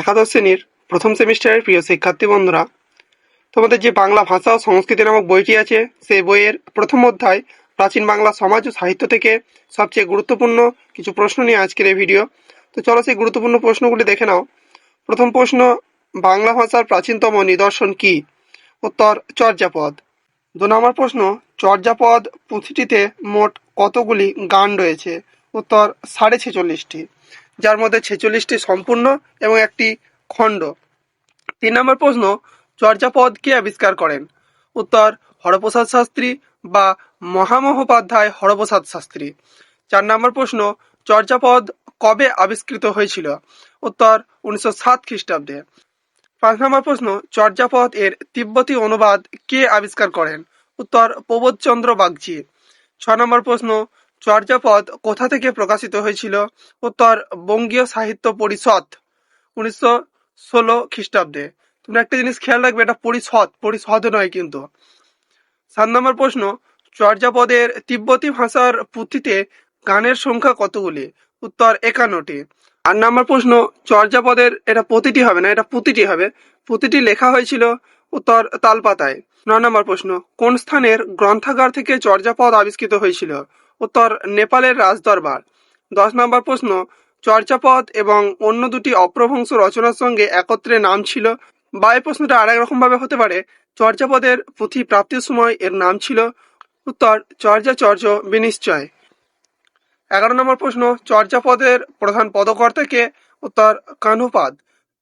একাদশ শ্রেণীর প্রথম সেমিস্টারের প্রিয় শিক্ষার্থী বন্ধুরা, তোমাদের যে বাংলা ভাষা ও সংস্কৃতি নামক বইটি আছে, সেই বইয়ের প্রথম অধ্যায় প্রাচীন বাংলা সমাজ ও সাহিত্য থেকে সবচেয়ে গুরুত্বপূর্ণ কিছু প্রশ্ন নিয়ে আজকের এই ভিডিও। তো চলো সেই গুরুত্বপূর্ণ প্রশ্নগুলি দেখে নাও। প্রথম প্রশ্ন, বাংলা ভাষার প্রাচীনতম নিদর্শন কি? উত্তর, চর্যাপদ। 2 নম্বর প্রশ্ন, চর্যাপদ পুঁথিটিতে মোট কতগুলি গান রয়েছে? উত্তর, 46.5টি, যার মধ্যে 46টি সম্পূর্ণ এবং একটি খণ্ড। 3 নম্বর প্রশ্ন, চর্যাপদ কে আবিষ্কার করেন? উত্তর, হরপ্রসাদ শাস্ত্রী বা মহামহোপাধ্যায় হরপ্রসাদ শাস্ত্রী। 4 নম্বর প্রশ্ন, চর্যাপদ কবে আবিষ্কৃত হয়েছিল? উত্তর, 1907 খ্রিস্টাব্দে। 5 নম্বর প্রশ্ন, চর্যাপদ এর তিব্বতী অনুবাদ কে আবিষ্কার করেন? উত্তর, প্রবোধচন্দ্র বাগচি। 6 নম্বর প্রশ্ন, চর্যাপদ কোথা থেকে প্রকাশিত হয়েছিল? উত্তর, বঙ্গীয় সাহিত্য পরিষদ, 1916 খ্রিস্টাব্দে। তোমরা একটা জিনিস খেয়াল রাখবে, এটা পরিষদ নয় কিন্তু। 7 নম্বর প্রশ্ন, চর্যাপদের তিব্বতী ভাষার পুঁথিতে গানের সংখ্যা কতগুলি? উত্তর, 51টি। 8 নম্বর প্রশ্ন, চর্যাপদের, এটা প্রতিটি হবে না, এটা পুঁতিটি হবে, পুঁতিটি লেখা হয়েছিল? উত্তর, তালপাতায়। 9 নম্বর প্রশ্ন, কোন স্থানের গ্রন্থাগার থেকে চর্যাপদ আবিষ্কৃত হয়েছিল? উত্তর, নেপালের রাজদরবার। 10 নম্বর প্রশ্ন, চর্যাপদ এবং অন্য দুটি অপ্রভ্রংশ রচনার সঙ্গে একত্রে নাম ছিল? বা এই প্রশ্নটা আরেক রকম ভাবে হতে পারে, চর্যাপদের পুঁথি প্রাপ্তির সময় এর নাম ছিল? উত্তর, চর্যাচর্য বিনিশ্চয়। 11 নম্বর প্রশ্ন, চর্যাপদের প্রধান পদকর্তা কে? উত্তর, কাহ্নপাদ।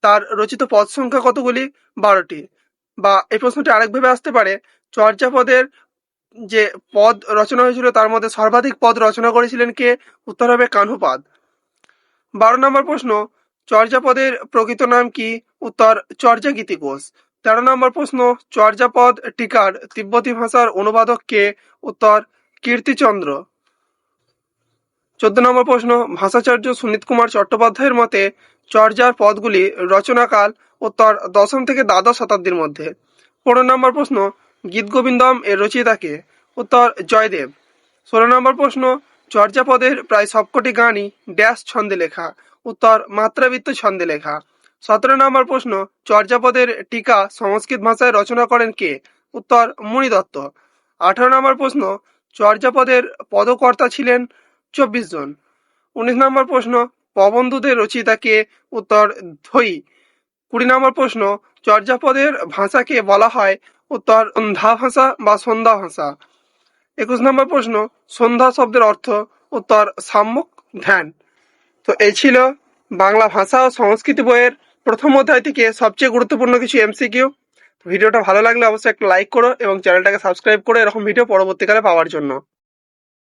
তার রচিত পদ সংখ্যা কতগুলি? 12টি। বা এই প্রশ্নটি আরেকভাবে আসতে পারে, চর্যাপদের যে পদ রচনা হয়েছিল তার মধ্যে সর্বাধিক পদ রচনা করেছিলেন কে? উত্তর হবে কাহ্নপাদ। 12 নম্বর প্রশ্ন, চর্যাপদের প্রকৃত নাম কি? উত্তর, চর্যাগীতিঘোষ। 13 নম্বর প্রশ্ন, চর্যাপদ টিকার তিব্বতী ভাষার অনুবাদক কে? উত্তর, কীর্তিচন্দ্র। 14 নম্বর প্রশ্ন, ভাষাচার্য সুনীত কুমার চট্টোপাধ্যায়ের মতে চর্যার পদগুলি রচনাকাল? উত্তর, 10ম থেকে দ্বাদশ শতাব্দীর মধ্যে। 15 নম্বর প্রশ্ন, গীতগোবিন্দম এর রচয়িতা কে? উত্তর, জয়দেব। 16 নম্বর প্রশ্ন, চর্যাপদের প্রায় সবকটি গানই ড্যাশ ছন্দে লেখা? উত্তর, মাত্রাবৃত্ত ছন্দে লেখা। 17 নম্বর প্রশ্ন, চর্যাপদের টিকা সংস্কৃত ভাষায় রচনা করেন কে? উত্তর, মণিদত্ত। 18 নম্বর প্রশ্ন, চর্যাপদের পদকর্তা ছিলেন 24 জন। 19 নম্বর প্রশ্ন, প্রবন্ধদের রচয়িতা কে? উত্তর, ধৈ। 20 নম্বর প্রশ্ন, চর্যাপদের ভাষাকে বলা হয়? উত্তর, সন্ধ্যা ভাষা বা সন্ধ্যা ভাষা। 21 নম্বর প্রশ্ন, সন্ধ্যা শব্দের অর্থ? উত্তর, সাম্যক ধ্যান। তো এই ছিল বাংলা ভাষা ও সংস্কৃতি বইয়ের প্রথম অধ্যায় থেকে সবচেয়ে গুরুত্বপূর্ণ কিছু এমসিকিউ। ভিডিওটা ভালো লাগলে অবশ্যই একটা লাইক করো এবং চ্যানেলটাকে সাবস্ক্রাইব করো এরকম ভিডিও পরবর্তীকালে পাওয়ার জন্য।